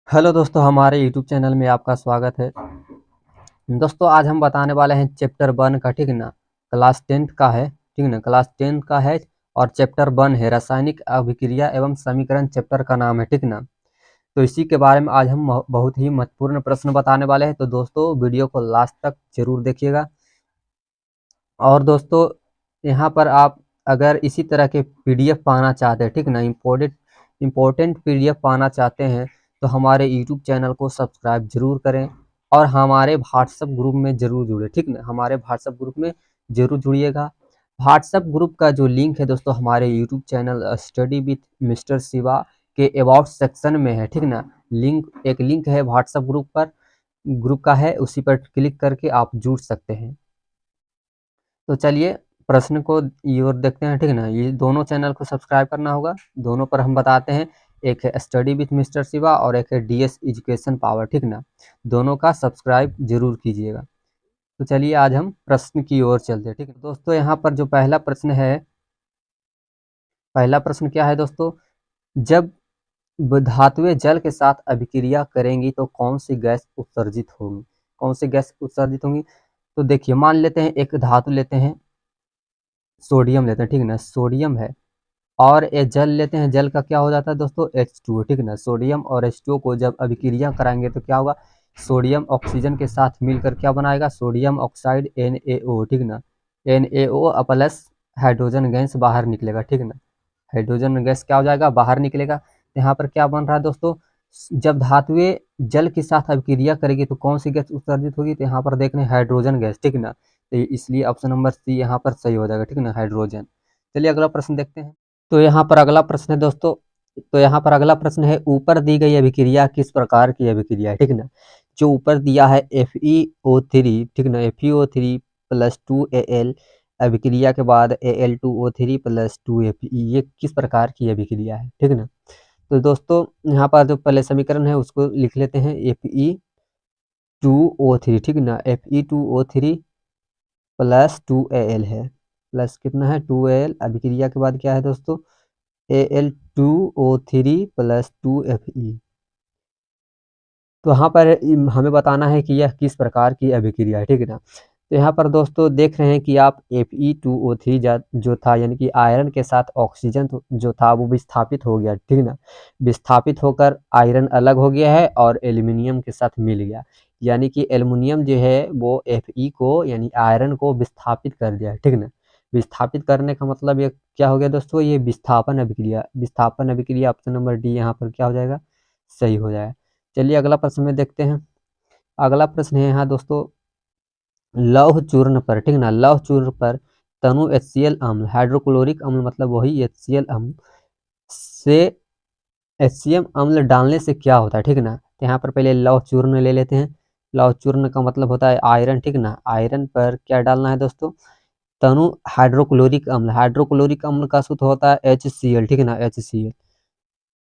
Hello दोस्तों, हमारे YouTube channel में आपका स्वागत है। दोस्तों, आज हम बताने वाले हैं चैप्टर 1 का, ठीक ना। क्लास 10th का है, ठीक ना। क्लास 10th का है और चैप्टर 1 है, रासायनिक अभिक्रिया एवं समीकरण चैप्टर का नाम है, ठीक ना। तो इसी के बारे में आज हम बहुत ही महत्वपूर्ण प्रश्न बताने वाले हैं। तो दोस्तों, वीडियो को लास्ट तक जरूर देखिएगा। और दोस्तों, यहाँ पर आप अगर इसी तरह के पीडीएफ पाना चाहते हैं, ठीक ना, इम्पोर्टेंट पीडीएफ पाना चाहते हैं, तो हमारे यूट्यूब चैनल को सब्सक्राइब जरूर करें और हमारे व्हाट्सएप ग्रुप में जरूर जुड़े, ठीक ना। हमारे व्हाट्सएप ग्रुप में जरूर जुड़िएगा। व्हाट्सएप ग्रुप का जो लिंक है दोस्तों, हमारे YouTube channel study with mister Shiva के अबाउट सेक्शन में है, ठीक ना। एक लिंक है व्हाट्सएप ग्रुप का है, उसी पर क्लिक करके आप जुड़ सकते हैं। तो चलिए प्रश्न को ये ओर देखते हैं, ठीक है ना। ये दोनों चैनल को सब्सक्राइब करना होगा। दोनों पर हम बताते हैं, एक है स्टडी विथ मिस्टर शिवा और एक है डीएस एजुकेशन पावर, ठीक ना। दोनों का सब्सक्राइब जरूर कीजिएगा। तो चलिए आज हम प्रश्न की ओर चलते हैं, ठीक है दोस्तों। यहाँ पर जो पहला प्रश्न क्या है दोस्तों, जब धातुएं जल के साथ अभिक्रिया करेंगी तो कौन सी गैस उत्सर्जित होगी। कौन सी गैस उत्सर्जित होंगी। तो देखिए, मान लेते हैं एक धातु लेते हैं, सोडियम लेते हैं, ठीक है ना। सोडियम है और ये जल लेते हैं, जल का क्या हो जाता है दोस्तों, H2O, ठीक है ना। सोडियम और H2O को जब अभिक्रिया कराएंगे तो क्या होगा, सोडियम ऑक्सीजन के साथ मिलकर क्या बनाएगा, सोडियम ऑक्साइड NaO, ठीक ना। NaO प्लस हाइड्रोजन गैस बाहर निकलेगा, ठीक ना। हाइड्रोजन गैस क्या हो जाएगा, बाहर निकलेगा। तो यहाँ पर क्या बन रहा है दोस्तों, जब धातुएं जल के साथ अभिक्रिया करेगी तो कौन सी गैस उत्सर्जित होगी, तो यहाँ पर देख रहे हैं हाइड्रोजन गैस, ठीक ना। तो इसलिए ऑप्शन नंबर सी यहाँ पर सही हो जाएगा, ठीक ना, हाइड्रोजन। चलिए अगला प्रश्न देखते हैं। तो यहाँ पर अगला प्रश्न है दोस्तों, तो यहाँ पर अगला प्रश्न है, ऊपर दी गई अभिक्रिया किस प्रकार की अभिक्रिया है, ठीक ना। जो ऊपर दिया है FeO3, ठीक ना, FeO3 प्लस 2Al अभिक्रिया के बाद Al2O3 प्लस 2Fe, ये किस प्रकार की अभिक्रिया है, ठीक ना। तो दोस्तों, यहाँ पर जो पहले समीकरण है उसको लिख लेते हैं, Fe2O3, ठीक ना। Fe2O3 प्लस 2Al है, प्लस कितना है 2Al, अभिक्रिया के बाद क्या है दोस्तों, Al2O3 प्लस 2Fe। तो यहाँ पर हमें बताना है कि यह किस प्रकार की अभिक्रिया है, ठीक है ना। तो यहाँ पर दोस्तों देख रहे हैं कि आप Fe2O3 जो था, यानी कि आयरन के साथ ऑक्सीजन जो था वो विस्थापित हो गया, ठीक ना। विस्थापित होकर आयरन अलग हो गया है और एल्यूमिनियम के साथ मिल गया, यानी कि एल्यूमिनियम जो है वो Fe को यानी आयरन को विस्थापित कर दिया है, ठीक ना। विस्थापित करने का मतलब ये क्या हो गया दोस्तों, ये विस्थापन अभिक्रिया ऑप्शन नंबर डी यहाँ पर क्या हो जाएगा, सही हो जाएगा। चलिए अगला प्रश्न में देखते हैं। अगला प्रश्न है यहाँ दोस्तों, लौह चूर्ण पर, ठीक ना, लौह चूर्ण पर तनु HCl अम्ल, हाइड्रोक्लोरिक अम्ल मतलब वही HCl अम्ल से HCl अम्ल डालने से क्या होता है, ठीक ना। तो यहाँ पर पहले लौह चूर्ण ले लेते हैं। लौह चूर्ण का मतलब होता है आयरन, ठीक ना। आयरन पर क्या डालना है दोस्तों, तनु हाइड्रोक्लोरिक अम्ल, हाइड्रोक्लोरिक अम्ल का सूत्र होता है HCl, ठीक ना, HCl।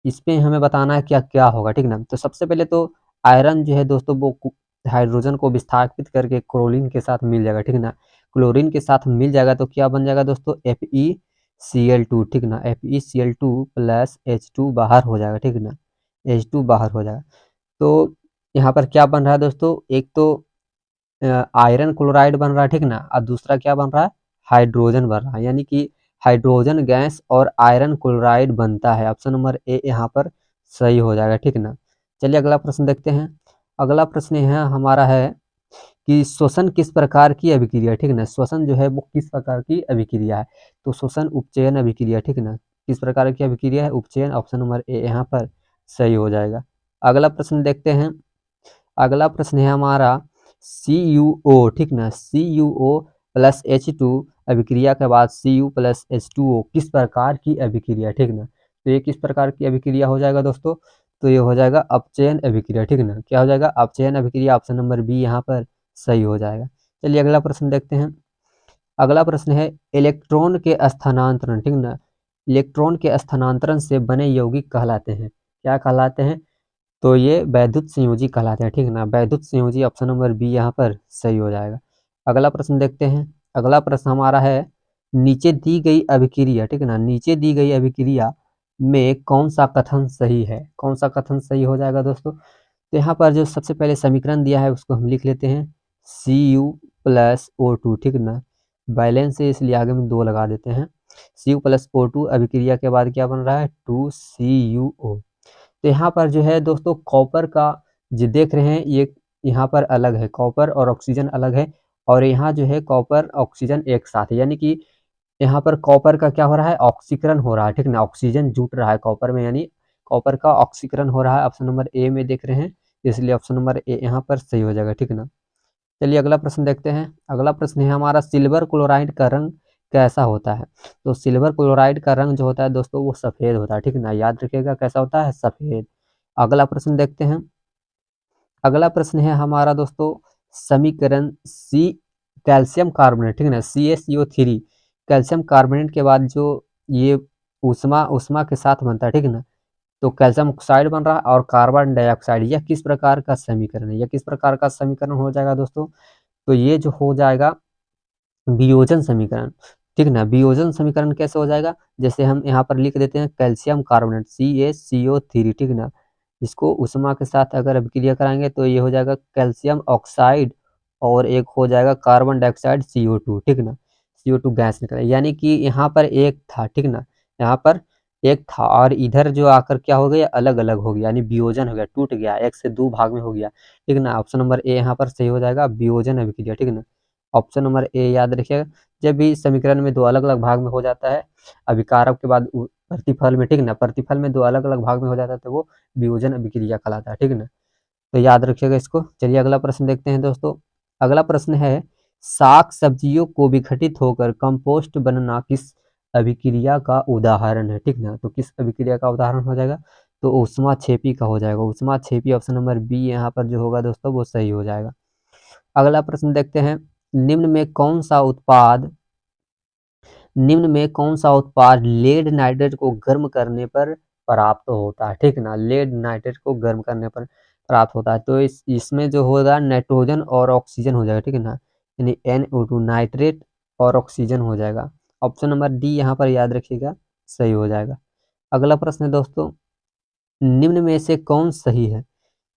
इसमें हमें बताना है क्या क्या होगा, ठीक ना। तो सबसे पहले तो आयरन जो है दोस्तों वो हाइड्रोजन को विस्थापित करके क्लोरीन के साथ मिल जाएगा, ठीक ना। क्लोरीन के साथ मिल जाएगा तो क्या बन जाएगा दोस्तों, FeCl2, ठीक ना। FeCl2 प्लस H2 बाहर हो जाएगा, ठीक ना। H2 बाहर हो जाएगा। तो यहाँ पर क्या बन रहा है दोस्तों, एक तो आयरन क्लोराइड बन रहा है, ठीक ना, और दूसरा क्या बन रहा है, हाइड्रोजन बन रहा है, यानी कि हाइड्रोजन गैस और आयरन क्लोराइड बनता है। ऑप्शन नंबर ए यहाँ पर सही हो जाएगा, ठीक ना। चलिए अगला प्रश्न देखते हैं। अगला प्रश्न यहाँ हमारा है कि श्वसन किस प्रकार की अभिक्रिया है, ठीक ना। श्वसन जो है वो किस प्रकार की अभिक्रिया है, तो श्वसन उपचयन अभिक्रिया, ठीक ना। किस प्रकार की अभिक्रिया है, उपचयन, ऑप्शन नंबर ए यहाँ पर सही हो जाएगा। अगला प्रश्न देखते हैं। अगला प्रश्न है हमारा CuO, ठीक ना, CuO प्लस H2 अभिक्रिया के बाद Cu प्लस H2O किस प्रकार की अभिक्रिया, ठीक ना। तो ये किस प्रकार की अभिक्रिया हो जाएगा दोस्तों, तो ये हो जाएगा अपचयन अभिक्रिया, ठीक ना। क्या हो जाएगा, अपचयन अभिक्रिया, ऑप्शन नंबर बी यहाँ पर सही हो जाएगा। चलिए अगला प्रश्न देखते हैं। अगला प्रश्न है, इलेक्ट्रॉन के स्थानांतरण, ठीक ना, इलेक्ट्रॉन के स्थानांतरण से बने यौगिक कहलाते हैं, क्या कहलाते हैं, तो ये वैद्युत संयोजी कहलाते हैं, ठीक ना। वैद्युत संयोजी, ऑप्शन नंबर बी यहाँ पर सही हो जाएगा। अगला प्रश्न देखते हैं। अगला प्रश्न हमारा है, नीचे दी गई अभिक्रिया, ठीक है ना, नीचे दी गई अभिक्रिया में कौन सा कथन सही है? कौन सा कथन सही हो जाएगा दोस्तों? तो यहाँ पर जो सबसे पहले समीकरण दिया है उसको हम लिख लेते हैं Cu प्लस O2, ठीक ना। बैलेंस है इसलिए आगे में 2 लगा देते हैं। Cu प्लस O2 अभिक्रिया के बाद क्या बन रहा है 2CuO। तो यहाँ पर जो है दोस्तों कॉपर का जो देख रहे हैं ये यहाँ पर अलग है, कॉपर और ऑक्सीजन अलग है और यहाँ जो है कॉपर ऑक्सीजन एक साथ है, यानी कि यहाँ पर कॉपर का क्या हो रहा है ऑक्सीकरण हो रहा है, ठीक ना। ऑक्सीजन जुट रहा है कॉपर में, यानी कॉपर का ऑक्सीकरण हो रहा है। ऑप्शन नंबर ए में देख रहे हैं, इसलिए ऑप्शन नंबर ए यहाँ पर सही हो जाएगा, ठीक ना। चलिए अगला प्रश्न देखते हैं। अगला प्रश्न है हमारा सिल्वर क्लोराइड का रंग कैसा होता है? तो सिल्वर क्लोराइड का रंग जो होता है दोस्तों वो सफ़ेद होता है, ठीक ना। याद रखिएगा कैसा होता है सफ़ेद। अगला प्रश्न देखते हैं। अगला प्रश्न है हमारा दोस्तों समीकरण सी कैल्शियम कार्बोनेट, ठीक ना, CaCO3 कैल्शियम कार्बोनेट के बाद जो ये ऊष्मा ऊष्मा के साथ बनता है, ठीक ना। तो कैल्शियम ऑक्साइड बन रहा है और कार्बन डाइऑक्साइड, यह किस प्रकार का समीकरण है? यह किस प्रकार का समीकरण हो जाएगा दोस्तों? तो ये जो हो जाएगा वियोजन समीकरण, ठीक ना। वियोजन समीकरण कैसे हो जाएगा? जैसे हम यहाँ पर लिख देते हैं कैल्शियम कार्बोनेट CaCO3, ठीक ना। इसको ऊष्मा के साथ अगर अभिक्रिया कराएंगे तो ये हो जाएगा कैल्शियम ऑक्साइड और एक हो जाएगा कार्बन डाइऑक्साइड CO2, ठीक ना। CO2 गैस निकला, यानी कि यहाँ पर एक था, ठीक ना। यहाँ पर एक था और इधर जो आकर क्या हो गया अलग अलग हो गया, यानी वियोजन हो गया, टूट गया, एक से दो भाग में हो गया, ठीक ना। ऑप्शन नंबर ए यहाँ पर सही हो जाएगा वियोजन अभिक्रिया, ठीक ना। ऑप्शन नंबर ए याद रखिएगा। जब भी समीकरण में दो अलग अलग भाग में हो जाता है अभिकारक के बाद प्रतिफल में, ठीक ना, प्रतिफल में दो अलग अलग भाग में हो जाता है तो वो वियोजन अभिक्रिया कहलाता है, ठीक ना। तो याद रखिएगा इसको। चलिए अगला प्रश्न देखते हैं दोस्तों। अगला प्रश्न है साग सब्जियों को विघटित होकर कंपोस्ट बनना किस अभिक्रिया का उदाहरण है, ठीक ना। तो किस अभिक्रिया का उदाहरण हो जाएगा? तो ऊष्मा छेपी का हो जाएगा। ऊष्मा छेपी ऑप्शन नंबर बी यहाँ पर जो होगा दोस्तों वो सही हो जाएगा। अगला प्रश्न देखते हैं। निम्न में कौन सा उत्पाद निम्न में कौन सा उत्पाद लेड नाइट्रेट को गर्म करने पर प्राप्त होता है, ठीक ना। लेड नाइट्रेट को गर्म करने पर प्राप्त होता है तो इसमें जो होगा नाइट्रोजन और ऑक्सीजन हो जाएगा, ठीक है ना। यानी NO2 नाइट्रेट और ऑक्सीजन हो जाएगा। ऑप्शन नंबर डी यहाँ पर याद रखिएगा सही हो जाएगा। अगला प्रश्न है दोस्तों निम्न में से कौन सही है?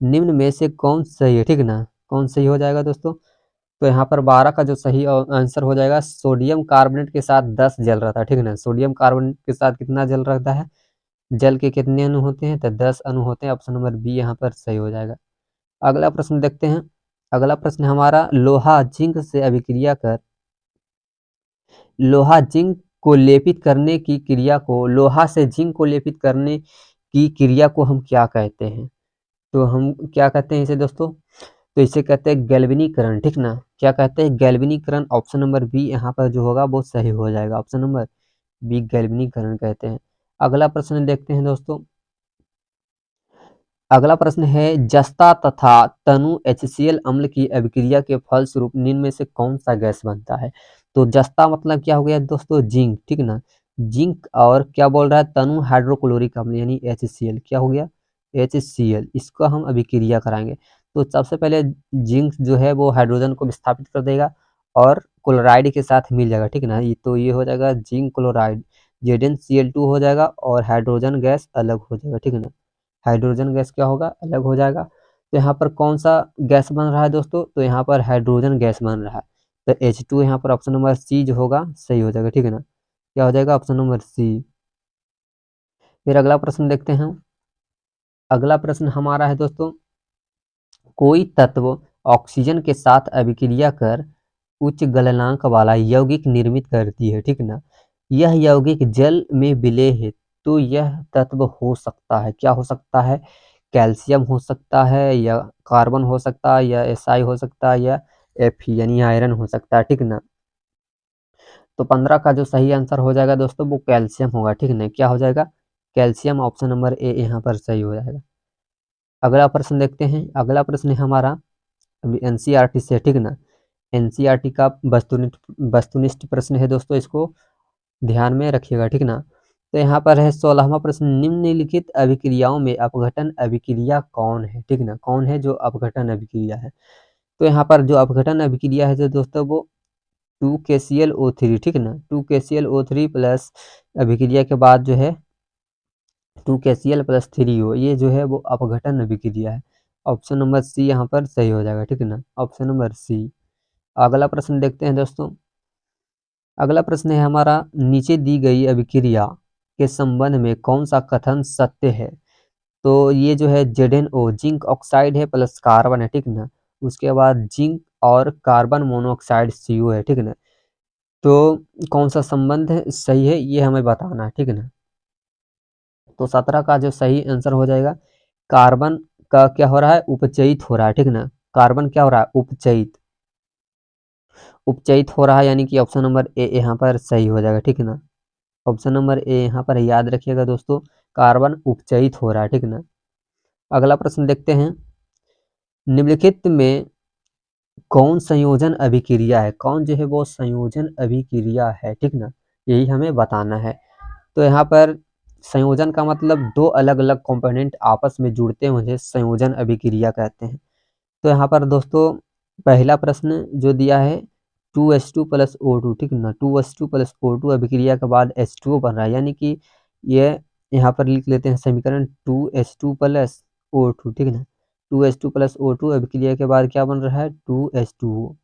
निम्न में से कौन सही है, ठीक ना। कौन सही हो जाएगा दोस्तों? तो यहाँ पर 12 का जो सही आंसर हो जाएगा सोडियम कार्बोनेट के साथ 10 जल रहता है, ठीक है ना। सोडियम कार्बोनेट के साथ कितना जल रहता है? जल के कितने अणु होते हैं? तो 10 अणु होते हैं। ऑप्शन नंबर बी यहाँ पर सही हो जाएगा। अगला प्रश्न देखते हैं। अगला प्रश्न हमारा लोहा जिंक से अभिक्रिया कर लोहा जिंक को लेपित करने की क्रिया को लोहा से जिंक को लेपित करने की क्रिया को हम क्या कहते हैं? तो हम क्या कहते हैं इसे दोस्तों? तो इसे कहते हैं गैल्वेनीकरण, ठीक ना। क्या कहते हैं? गैल्वेनीकरण। ऑप्शन नंबर बी यहाँ पर जो होगा वो सही हो जाएगा। ऑप्शन नंबर बी गैल्वेनीकरण कहते हैं। अगला प्रश्न देखते हैं दोस्तों। अगला प्रश्न है जस्ता तथा तनु HCl अम्ल की अभिक्रिया के फलस्वरूप निम्न में से कौन सा गैस बनता है? तो जस्ता मतलब क्या हो गया दोस्तों जिंक, ठीक ना। जिंक और क्या बोल रहा है तनु हाइड्रोक्लोरिक अम्ल यानी HCl, क्या हो गया HCl, इसको हम अभिक्रिया कराएंगे। तो सबसे पहले जिंक जो है वो हाइड्रोजन को विस्थापित कर देगा और क्लोराइड के साथ मिल जाएगा, ठीक ना। तो ये हो जाएगा जिंक क्लोराइड ZnCl2 हो जाएगा और हाइड्रोजन गैस अलग हो जाएगा, ठीक है ना। हाइड्रोजन गैस क्या होगा अलग हो जाएगा। तो यहाँ पर कौन सा गैस बन रहा है दोस्तों? तो यहाँ पर हाइड्रोजन गैस बन रहा है। तो H2 यहाँ पर ऑप्शन नंबर सी जो होगा सही हो जाएगा, ठीक है ना। क्या हो जाएगा ऑप्शन नंबर सी। फिर अगला प्रश्न देखते हैं। अगला प्रश्न हमारा है दोस्तों कोई तत्व ऑक्सीजन के साथ अभिक्रिया कर उच्च गलनांक वाला यौगिक निर्मित करती है, ठीक ना। यह यौगिक जल में विलेय है तो यह तत्व हो सकता है, क्या हो सकता है? कैल्शियम हो सकता है या कार्बन हो सकता है या SI हो सकता है या Fe यानी आयरन हो सकता है, ठीक ना। तो 15 का जो सही आंसर हो जाएगा दोस्तों वो कैल्शियम होगा, ठीक ना। क्या हो जाएगा? कैल्शियम। ऑप्शन नंबर ए यहाँ पर सही हो जाएगा। अगला प्रश्न देखते हैं। अगला प्रश्न है हमारा NCERT से, ठीक ना। NCERT का वस्तुनिष्ठ प्रश्न है दोस्तों, इसको ध्यान में रखिएगा, ठीक ना। तो यहाँ पर है 16वां प्रश्न निम्नलिखित अभिक्रियाओं में अपघटन अभिक्रिया कौन है, ठीक ना। कौन है जो अपघटन अभिक्रिया है? तो यहाँ पर जो अपघटन अभिक्रिया है जो दोस्तों वो 2KClO3, ठीक ना। 2KClO3 प्लस अभिक्रिया के बाद जो है 2KCl प्लस 3O, ये जो है वो अपघटन अभिक्रिया है। ऑप्शन नंबर सी यहाँ पर सही हो जाएगा, ठीक है ना, ऑप्शन नंबर सी। अगला प्रश्न देखते हैं दोस्तों। अगला प्रश्न है हमारा, नीचे दी गई अभिक्रिया के संबंध में कौन सा कथन सत्य है। तो ये जो है ZnO जिंक ऑक्साइड है प्लस कार्बन है, ठीक है ना। उसके बाद जिंक और कार्बन मोनोऑक्साइड CO है, ठीक है ना। तो कौन सा संबंध है सही है ये हमें बताना है, ठीक है ना। तो 17 का जो सही आंसर हो जाएगा, कार्बन का क्या हो रहा है, उपचयित हो रहा है, ठीक है ना। कार्बन क्या हो रहा है, उपचयित, उपचयित हो रहा है, यानी कि ऑप्शन नंबर ए यहाँ पर सही हो जाएगा, ठीक है ना। ऑप्शन नंबर ए यहाँ पर याद रखिएगा दोस्तों, कार्बन उपचयित हो रहा है, ठीक है ना। अगला प्रश्न देखते हैं। निम्नलिखित में कौन संयोजन अभिक्रिया है, कौन जो है वो संयोजन अभिक्रिया है, ठीक ना, यही हमें बताना है। तो यहाँ पर संयोजन का मतलब दो अलग अलग कंपोनेंट आपस में जुड़ते हैं, उसे संयोजन अभिक्रिया कहते हैं। तो यहाँ पर दोस्तों पहला प्रश्न जो दिया है 2H2 प्लस O2, ठीक है ना, 2H2 प्लस O2 अभिक्रिया के बाद H2O बन रहा है, यानी कि ये यहाँ पर लिख लेते हैं समीकरण 2H2 प्लस O2, ठीक है ना। 2H2 प्लस O2 अभिक्रिया के बाद क्या बन रहा है, 2H2O,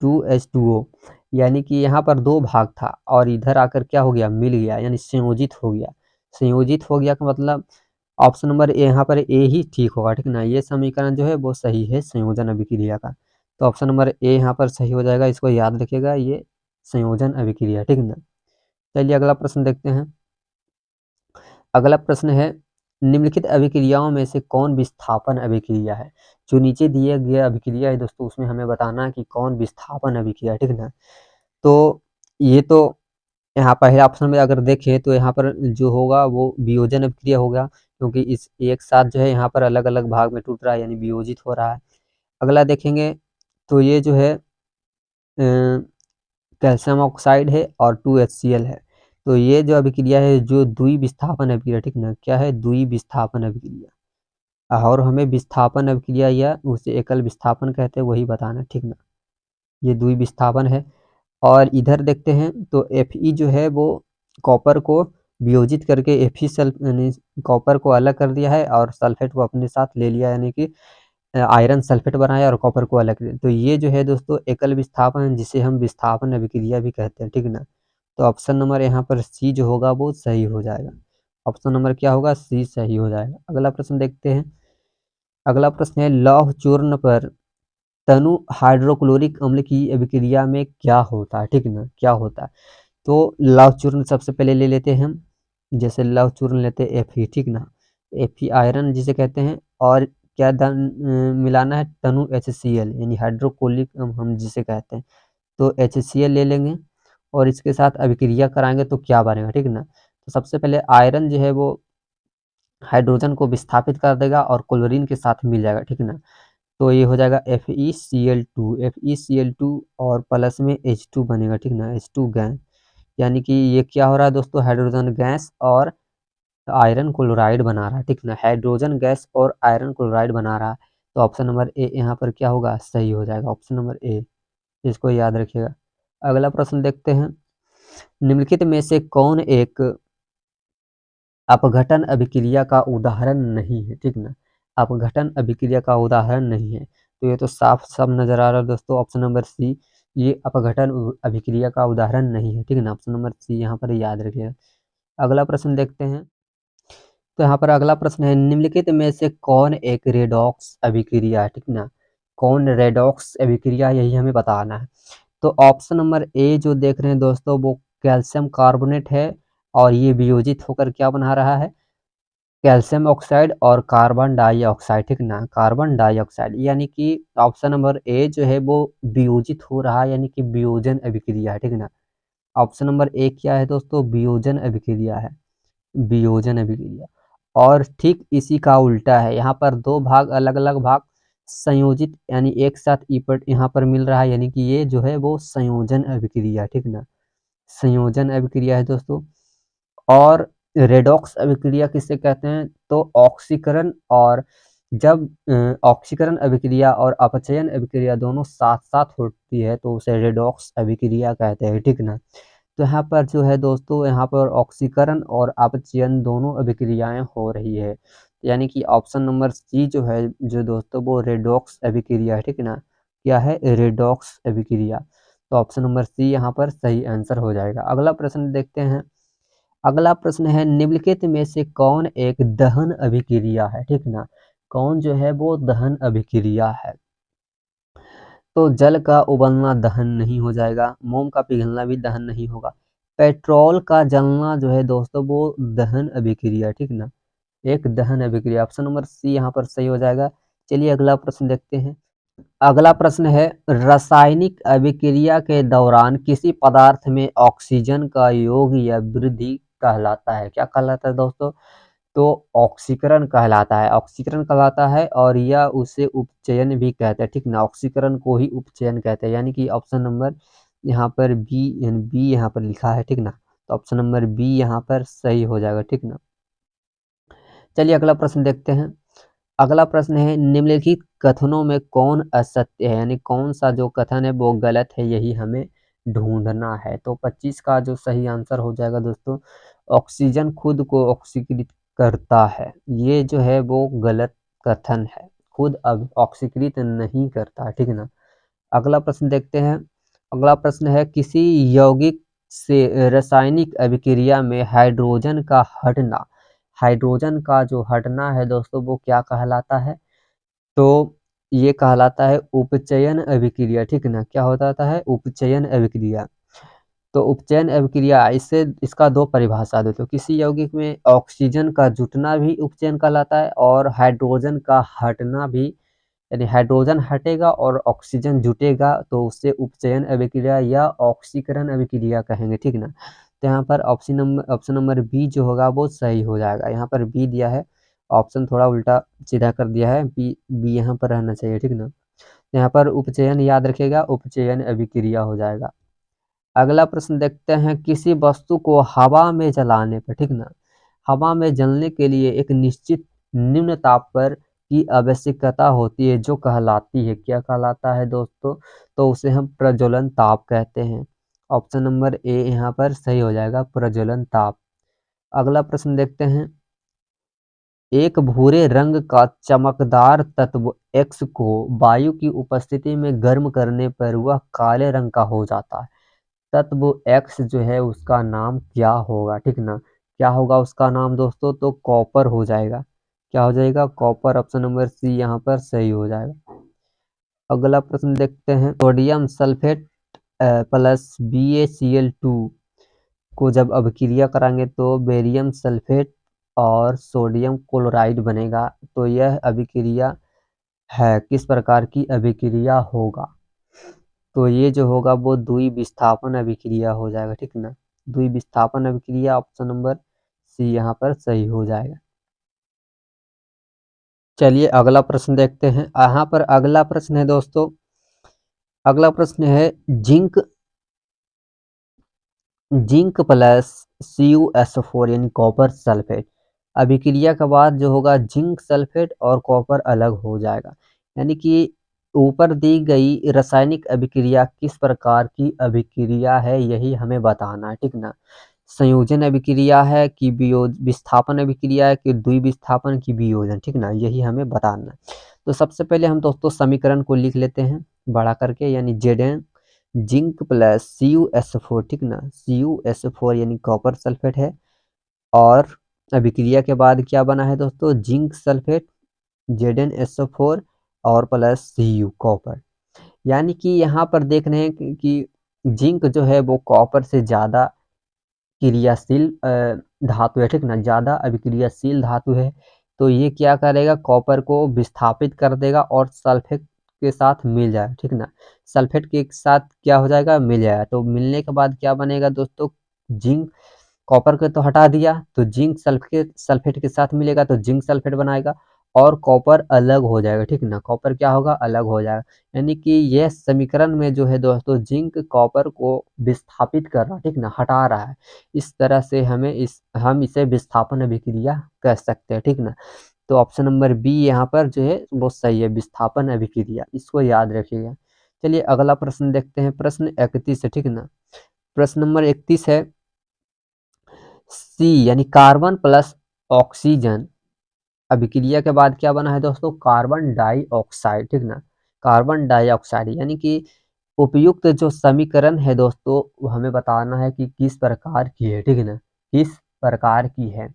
2H2O, यानी कि यहाँ पर दो भाग था और इधर आकर क्या हो गया, मिल गया, यानी संयोजित हो गया। संयोजित हो गया का मतलब ऑप्शन नंबर ए यहाँ पर ए ही ठीक होगा, ठीक ना। ये समीकरण जो है वो सही है संयोजन अभिक्रिया का। तो ऑप्शन नंबर ए यहाँ पर सही हो जाएगा, इसको याद रखिएगा, ये संयोजन अभिक्रिया, ठीक ना। चलिए अगला प्रश्न देखते हैं। अगला प्रश्न है, निम्नलिखित अभिक्रियाओं में से कौन विस्थापन अभिक्रिया है। जो नीचे दिए गए अभिक्रिया है दोस्तों, उसमें हमें बताना है कि कौन विस्थापन अभिक्रिया है, ठीक ना। तो ये तो यहाँ पहले ऑप्शन में अगर देखें तो यहाँ पर जो होगा वो वियोजन अभिक्रिया होगा, क्योंकि इस एक साथ जो है यहाँ पर अलग अलग भाग में टूट रहा है, यानी वियोजित हो रहा है। अगला देखेंगे तो ये जो है कैल्शियम ऑक्साइड है और 2HCl है। तो ये जो अभिक्रिया है जो द्वि विस्थापन अभिक्रिया, ठीक ना, क्या है, द्वि विस्थापन अभिक्रिया। और हमें विस्थापन अभिक्रिया या उसे एकल विस्थापन कहते हैं वही बताना, ठीक ना। ये द्वि विस्थापन है। और इधर देखते हैं तो Fe जो है वो कॉपर को वियोजित करके Fe सल्फ यानी कॉपर को अलग कर दिया है और सल्फेट को अपने साथ ले लिया, यानी कि आयरन सल्फेट बनाया और कॉपर को अलग किया। तो ये जो है दोस्तों एकल विस्थापन, जिसे हम विस्थापन अभिक्रिया भी कहते हैं, ठीक ना। तो ऑप्शन नंबर यहाँ पर सी जो होगा वो सही हो जाएगा। ऑप्शन नंबर क्या होगा, सी सही हो जाएगा। अगला प्रश्न देखते हैं। अगला प्रश्न है, लौह चूर्ण पर तनु हाइड्रोक्लोरिक अम्ल की अभिक्रिया में क्या होता है, ठीक ना, क्या होता है। तो लौह चूर्ण सबसे पहले ले लेते हैं हम, जैसे लौह चूर्ण लेते हैं Fe, ठीक ना, Fe आयरन जिसे कहते हैं, और क्या मिलाना है, तनु HCl यानी हाइड्रोक्लोरिक हम जिसे कहते हैं। तो HCl ले लेंगे और इसके साथ अभिक्रिया कराएंगे तो क्या बनेगा, ठीक ना। तो सबसे पहले आयरन जो है वो हाइड्रोजन को विस्थापित कर देगा और क्लोरीन के साथ मिल जाएगा, ठीक ना। तो ये हो जाएगा FeCl2 और प्लस में H2 बनेगा, ठीक ना, H2 गैस, यानी कि ये क्या हो रहा है दोस्तों, हाइड्रोजन गैस और आयरन क्लोराइड बना रहा है, ठीक ना, हाइड्रोजन गैस और आयरन क्लोराइड बना रहा है। तो ऑप्शन नंबर ए यहाँ पर क्या होगा, सही हो जाएगा, ऑप्शन नंबर ए, इसको याद रखिएगा। अगला प्रश्न देखते हैं। निम्नलिखित में से कौन एक अपघटन अभिक्रिया का उदाहरण नहीं है, ठीक ना, अपघटन अभिक्रिया का उदाहरण नहीं है। तो ये तो साफ साफ नजर आ रहा है दोस्तों, ऑप्शन नंबर सी, ये अपघटन अभिक्रिया का उदाहरण नहीं है, ठीक ना, ऑप्शन नंबर सी यहाँ पर याद रखिएगा। अगला प्रश्न देखते हैं। तो यहाँ पर अगला प्रश्न है, निम्नलिखित में से कौन एक रेडॉक्स अभिक्रिया है, ठीक ना, कौन रेडॉक्स अभिक्रिया, यही हमें बताना है। तो ऑप्शन नंबर ए जो देख रहे हैं दोस्तों वो कैल्शियम कार्बोनेट है, और ये वियोजित होकर क्या बना रहा है, कैल्शियम ऑक्साइड और कार्बन डाइऑक्साइड, ठीक ना, कार्बन डाइऑक्साइड, यानी कि ऑप्शन नंबर ए जो है वो वियोजित हो रहा है, यानी कि वियोजन अभिक्रिया है, ठीक ना। ऑप्शन नंबर ए क्या है दोस्तों, वियोजन अभिक्रिया है, वियोजन अभिक्रिया। और ठीक इसी का उल्टा है, यहाँ पर दो भाग अलग अलग भाग संयोजित, यानी एक साथ इपट यहाँ पर मिल रहा है, यानी कि ये जो है वो संयोजन अभिक्रिया, ठीक ना, संयोजन अभिक्रिया है दोस्तों। और रेडॉक्स अभिक्रिया किससे कहते हैं, तो ऑक्सीकरण, और जब ऑक्सीकरण अभिक्रिया और अपचयन अभिक्रिया दोनों साथ साथ होती है तो उसे रेडॉक्स अभिक्रिया कहते हैं, ठीक ना। तो यहाँ पर जो है दोस्तों, यहाँ पर ऑक्सीकरण और अपचयन दोनों अभिक्रियाएं हो रही है, यानी कि ऑप्शन नंबर सी जो है जो दोस्तों वो रेडॉक्स अभिक्रिया है, ठीक है ना। क्या है? रेडॉक्स अभिक्रिया। तो ऑप्शन नंबर सी यहाँ पर सही आंसर हो जाएगा। अगला प्रश्न देखते हैं। अगला प्रश्न है, निम्नलिखित में से कौन एक दहन अभिक्रिया है, ठीक ना। कौन जो है वो दहन अभिक्रिया है? तो जल का उबलना दहन नहीं हो जाएगा, मोम का पिघलना भी दहन नहीं होगा, पेट्रोल का जलना जो है दोस्तों वो दहन अभिक्रिया, ठीक ना। एक दहन अभिक्रिया, ऑप्शन नंबर सी यहाँ पर सही हो जाएगा। चलिए अगला प्रश्न देखते हैं। अगला प्रश्न है, रासायनिक अभिक्रिया के दौरान किसी पदार्थ में ऑक्सीजन का योग या वृद्धि कहलाता है? क्या कहलाता है दोस्तों? तो ऑक्सीकरण कहलाता है, ऑक्सीकरण कहलाता है, और या उसे उपचयन भी कहते हैं, ठीक ना। ऑक्सीकरण को ही उपचयन कहते हैं, यानी कि ऑप्शन नंबर यहाँ पर बी, यानी बी यहाँ पर लिखा है, ठीक ना। तो ऑप्शन नंबर बी यहाँ पर सही हो जाएगा, ठीक ना। चलिए अगला प्रश्न देखते हैं। अगला प्रश्न है, निम्नलिखित कथनों में कौन असत्य है, यानी कौन सा जो कथन है वो गलत है, यही हमें ढूंढना है। तो 25 का जो सही आंसर हो जाएगा दोस्तों, ऑक्सीजन खुद को ऑक्सीकृत करता है, ये जो है वो गलत कथन है, खुद अब ऑक्सीकृत नहीं करता, ठीक है ना। अगला प्रश्न देखते हैं। अगला प्रश्न है, किसी यौगिक से रासायनिक अभिक्रिया में हाइड्रोजन का हटना, हाइड्रोजन का जो हटना है दोस्तों वो क्या कहलाता है? तो ये कहलाता है उपचयन अभिक्रिया, ठीक ना। क्या होता है? उपचयन अभिक्रिया। तो उपचयन अभिक्रिया, इससे इसका दो परिभाषा देते हो। किसी यौगिक में ऑक्सीजन का जुटना भी उपचयन कहलाता है, और हाइड्रोजन का हटना भी, यानी हाइड्रोजन हटेगा और ऑक्सीजन जुटेगा तो उससे उपचयन अभिक्रिया या ऑक्सीकरण अभिक्रिया कहेंगे, ठीक ना। तो यहाँ पर ऑप्शन नंबर बी जो होगा वो सही हो जाएगा। यहाँ पर बी दिया है, ऑप्शन थोड़ा उल्टा सीधा कर दिया है, बी बी यहाँ पर रहना चाहिए, ठीक ना। यहाँ पर उपचयन याद रखिएगा, उपचयन अभिक्रिया हो जाएगा। अगला प्रश्न देखते हैं। किसी वस्तु को हवा में जलाने पर, ठीक ना, हवा में जलने के लिए एक निश्चित निम्न ताप पर की आवश्यकता होती है, जो कहलाती है, क्या कहलाता है दोस्तों? तो उसे हम प्रज्वलन ताप कहते हैं। ऑप्शन नंबर ए यहाँ पर सही हो जाएगा, प्रज्वलन ताप। अगला प्रश्न देखते हैं। एक भूरे रंग का चमकदार तत्व X को वायु की उपस्थिति में गर्म करने पर वह काले रंग का हो जाता है। तत्व X जो है उसका नाम क्या होगा, ठीक ना। क्या होगा उसका नाम दोस्तों? तो कॉपर हो जाएगा। क्या हो जाएगा? कॉपर। ऑप्शन नंबर सी यहाँ पर सही हो जाएगा। अगला प्रश्न देखते हैं। सोडियम सल्फेट प्लस BaCl2 को जब अभिक्रिया कराएंगे तो बेरियम सल्फेट और सोडियम क्लोराइड बनेगा। तो यह अभिक्रिया है, किस प्रकार की अभिक्रिया होगा? तो ये जो होगा वो द्विविस्थापन अभिक्रिया हो जाएगा, ठीक ना। द्विविस्थापन अभिक्रिया, ऑप्शन नंबर सी यहाँ पर सही हो जाएगा। चलिए अगला प्रश्न देखते हैं। यहाँ पर अगला प्रश्न है दोस्तों, अगला प्रश्न है, जिंक जिंक प्लस CuSO4 यानी कॉपर सल्फेट अभिक्रिया के बाद जो होगा जिंक सल्फेट और कॉपर अलग हो जाएगा। यानी कि ऊपर दी गई रासायनिक अभिक्रिया किस प्रकार की अभिक्रिया है, यही हमें बताना है, ठीक ना। संयोजन अभिक्रिया है कि विस्थापन अभिक्रिया है कि द्विविस्थापन की वियोजन, ठीक ना, यही हमें बताना है। तो सबसे पहले हम दोस्तों समीकरण को लिख लेते हैं बड़ा करके, यानी Zn जिंक प्लस CuSO4, ठीक ना। CuSO4 यानी कॉपर सल्फेट है, और अभिक्रिया के बाद क्या बना है दोस्तों? जिंक सल्फेट ZnSO4 और प्लस Cu कॉपर। यानी कि यहाँ पर देख रहे हैं कि जिंक जो है वो कॉपर से ज़्यादा क्रियाशील धातु है, ठीक ना, ज़्यादा अभिक्रियाशील धातु है। तो ये क्या करेगा? कॉपर को विस्थापित कर देगा और सल्फेट के साथ मिल जाएगा, ठीक ना। सल्फेट के साथ क्या हो जाएगा? मिल जाएगा। तो मिलने के बाद क्या बनेगा दोस्तों? जिंक, कॉपर को तो हटा दिया तो जिंक सल्फेट सल्फेट के साथ मिलेगा तो जिंक सल्फेट बनाएगा, और कॉपर अलग हो जाएगा, ठीक ना। कॉपर क्या होगा? अलग हो जाएगा। यानी कि यह समीकरण में जो है दोस्तों जिंक कॉपर को विस्थापित कर रहा है, ठीक ना, हटा रहा है। इस तरह से हम इसे विस्थापन अभिक्रिया कह सकते हैं, ठीक ना। तो ऑप्शन नंबर बी यहाँ पर जो है वो सही है, विस्थापन अभिक्रिया, इसको याद रखिएगा। चलिए अगला प्रश्न देखते हैं, प्रश्न 31 है, ठीक ना। प्रश्न नंबर 31 है सी यानी कार्बन प्लस ऑक्सीजन अभिक्रिया के बाद क्या बना है दोस्तों, कार्बन डाइऑक्साइड, ठीक ना। कार्बन डाइऑक्साइड यानी कि उपयुक्त जो समीकरण है दोस्तों वो हमें बताना है कि किस प्रकार की है, ठीक है ना, किस प्रकार की है।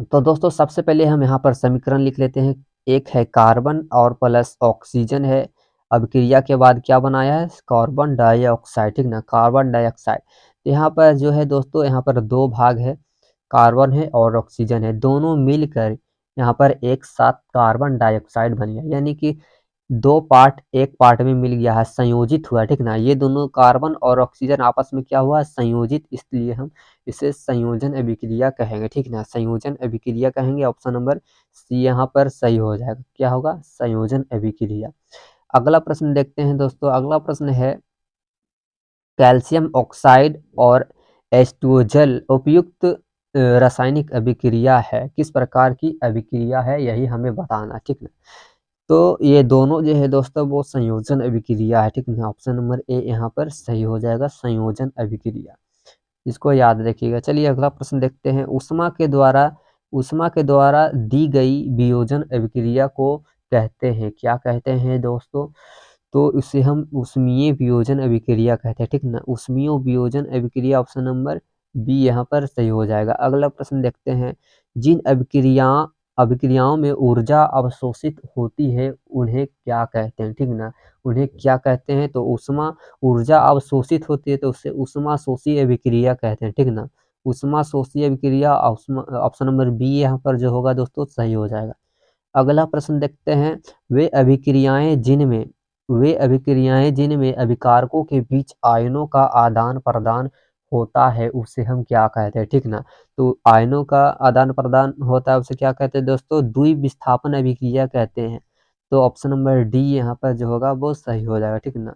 तो दोस्तों सबसे पहले हम यहाँ पर समीकरण लिख लेते हैं। एक है कार्बन और प्लस ऑक्सीजन है, अभिक्रिया के बाद क्या बनाया है, कार्बन डाइऑक्साइड, ठीक ना, कार्बन डाइऑक्साइड। तो यहाँ पर जो है दोस्तों, यहाँ पर दो भाग है, कार्बन है और ऑक्सीजन है, दोनों मिलकर यहाँ पर एक साथ कार्बन डाइऑक्साइड बन गया, यानी कि दो पार्ट एक पार्ट में मिल गया है, संयोजित हुआ, ठीक ना। ये दोनों कार्बन और ऑक्सीजन आपस में क्या हुआ, संयोजित, इसलिए हम इसे संयोजन अभिक्रिया कहेंगे, ठीक ना, संयोजन अभिक्रिया कहेंगे। ऑप्शन नंबर सी यहाँ पर सही हो जाएगा, क्या होगा, संयोजन अभिक्रिया। अगला प्रश्न देखते हैं दोस्तों, अगला प्रश्न है कैल्शियम ऑक्साइड और H2O जल उपयुक्त रासायनिक अभिक्रिया है, किस प्रकार की अभिक्रिया है यही हमें बताना, ठीक ना। तो ये दोनों जो है दोस्तों वो संयोजन अभिक्रिया है, ठीक ना। ऑप्शन नंबर ए यहाँ पर सही हो जाएगा, संयोजन अभिक्रिया, इसको याद रखिएगा। चलिए अगला प्रश्न देखते हैं, उष्मा के द्वारा दी गई वियोजन अभिक्रिया को कहते हैं, क्या कहते हैं दोस्तों, तो इसे हम ऊष्मीय वियोजन अभिक्रिया कहते हैं, ठीक ना, ऊष्मीय वियोजन अभिक्रिया। ऑप्शन नंबर बी यहाँ पर सही हो जाएगा। अगला प्रश्न देखते हैं, जिन अभिक्रियाओं में ऊर्जा अवशोषित होती है उन्हें क्या कहते हैं, ठीक ना, उन्हें क्या कहते हैं, तो ऊष्मा ऊर्जा अवशोषित होती है तो उससे ऊष्मा शोषी अभिक्रिया कहते हैं, ठीक ना, ऊष्मा शोषी अभिक्रिया। ऑप्शन नंबर बी यहाँ पर जो होगा दोस्तों सही हो जाएगा। अगला प्रश्न देखते हैं, वे अभिक्रियाएं जिनमें अभिकारकों के बीच आयनों का आदान प्रदान होता है उसे हम क्या कहते हैं, ठीक ना। तो आयनों का आदान प्रदान होता है उसे क्या कहते हैं दोस्तों, द्विविस्थापन अभिक्रिया कहते हैं। तो ऑप्शन नंबर डी यहाँ पर जो होगा वो सही हो जाएगा, ठीक ना।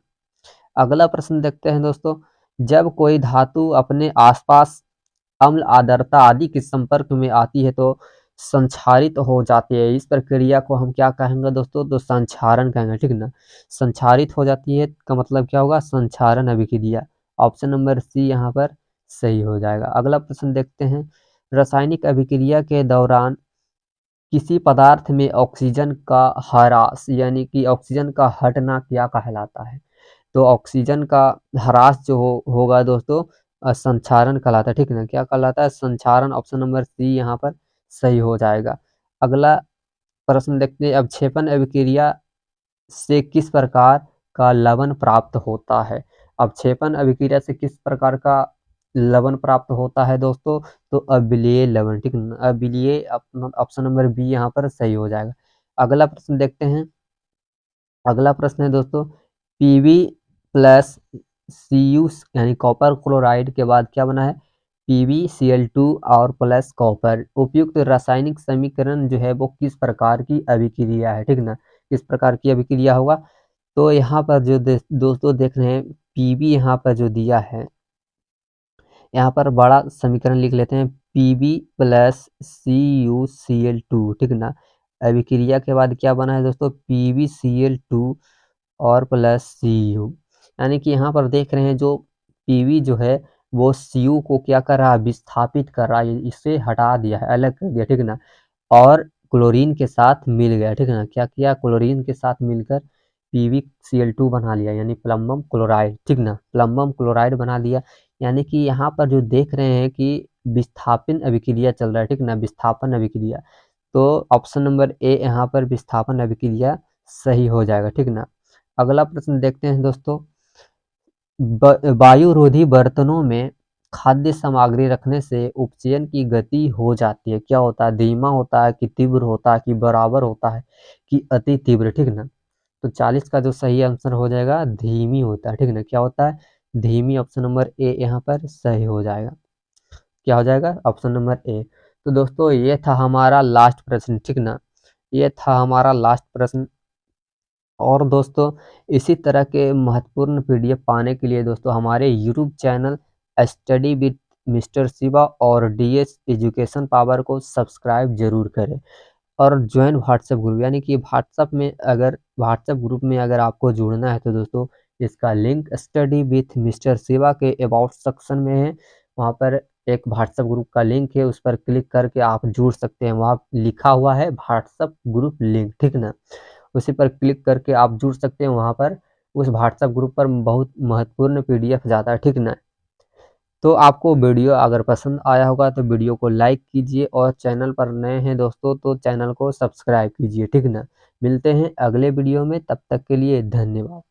अगला प्रश्न देखते हैं दोस्तों, जब कोई धातु अपने आसपास अम्ल, आर्द्रता आदि के संपर्क में आती है तो संक्षारित हो जाती है, इस प्रक्रिया को हम क्या कहेंगे दोस्तों, तो संक्षारण कहेंगे, ठीक ना। संक्षारित हो जाती है का मतलब क्या होगा, संक्षारण अभिक्रिया। ऑप्शन नंबर सी यहाँ पर सही हो जाएगा। अगला प्रश्न देखते हैं, रासायनिक अभिक्रिया के दौरान किसी पदार्थ में ऑक्सीजन का ह्रास यानी कि ऑक्सीजन का हटना क्या कहलाता है, तो ऑक्सीजन का ह्रास जो होगा दोस्तों संक्षारण कहलाता है, ठीक है ना, क्या कहलाता है, संक्षारण। ऑप्शन नंबर सी यहाँ पर सही हो जाएगा। अगला प्रश्न देखते हैं, अवक्षेपण अभिक्रिया से किस प्रकार का लवण प्राप्त होता है, अवक्षेपण अभिक्रिया से किस प्रकार का लवण प्राप्त होता है दोस्तों, तो अम्लीय लवण, ठीक है, अम्लीय। ऑप्शन नंबर बी यहाँ पर सही हो जाएगा। अगला प्रश्न देखते हैं, अगला प्रश्न है दोस्तों, पीबी प्लस सी यानी कॉपर क्लोराइड के बाद क्या बना है, PbCl2 और प्लस कॉपर, उपयुक्त रासायनिक समीकरण जो है वो किस प्रकार की अभिक्रिया है, ठीक ना, किस प्रकार की अभिक्रिया होगा। तो यहाँ पर जो दोस्तों देख रहे हैं Pb यहाँ पर जो दिया है, यहाँ पर बड़ा समीकरण लिख लेते हैं, Pb प्लस CuCl2, ठीक ना। अभिक्रिया के बाद क्या बना है दोस्तों, PbCl2 और प्लस Cu, यानी कि यहाँ पर देख रहे हैं जो Pb जो है वो Cu को क्या कर रहा है, विस्थापित कर रहा है, इसे हटा दिया है, अलग कर दिया, ठीक ना, और क्लोरीन के साथ मिल गया, ठीक है ना, क्या किया, क्लोरीन के साथ मिलकर PbCl2 बना लिया, यानी प्लम्बम क्लोराइड, ठीक ना, प्लम्बम क्लोराइड बना दिया। यानी कि यहाँ पर जो देख रहे हैं कि विस्थापन अभिक्रिया चल रहा है, ठीक ना, विस्थापन अभिक्रिया। तो ऑप्शन नंबर ए यहाँ पर विस्थापन अभिक्रिया सही हो जाएगा, ठीक ना। अगला प्रश्न देखते हैं दोस्तों, वायुरोधी बर्तनों में खाद्य सामग्री रखने से उपचयन की गति हो जाती है, क्या होता है, धीमा होता है कि तीव्र होता है कि बराबर होता है कि अति तीव्र, ठीक ना। तो 40 का जो सही आंसर हो जाएगा धीमी होता है, ठीक ना, क्या होता है, धीमी। ऑप्शन नंबर ए यहाँ पर सही हो जाएगा, क्या हो जाएगा, ऑप्शन नंबर ए। तो दोस्तों ये था हमारा लास्ट प्रश्न, ठीक ना, ये था हमारा लास्ट प्रश्न। और दोस्तों इसी तरह के महत्वपूर्ण पीडीएफ पाने के लिए दोस्तों हमारे YouTube channel study with mister Shiva और डीएस एजुकेशन पावर को सब्सक्राइब जरूर करें और ज्वाइन व्हाट्सएप ग्रुप, यानी कि व्हाट्सएप ग्रुप में अगर आपको जुड़ना है तो दोस्तों इसका link study with mister Shiva के अबाउट सेक्शन में है। वहाँ पर एक व्हाट्सएप ग्रुप का लिंक है, उस पर क्लिक करके आप जुड़ सकते हैं। वहाँ लिखा हुआ है व्हाट्सएप ग्रुप लिंक, ठीक ना। उसी पर क्लिक करके आप जुड़ सकते हैं। वहाँ पर उस व्हाट्सएप ग्रुप पर बहुत महत्वपूर्ण पीडीएफ जाता है, ठीक ना। तो आपको वीडियो अगर पसंद आया होगा तो वीडियो को लाइक कीजिए और चैनल पर नए हैं दोस्तों तो चैनल को सब्सक्राइब कीजिए, ठीक ना। मिलते हैं अगले वीडियो में, तब तक के लिए धन्यवाद।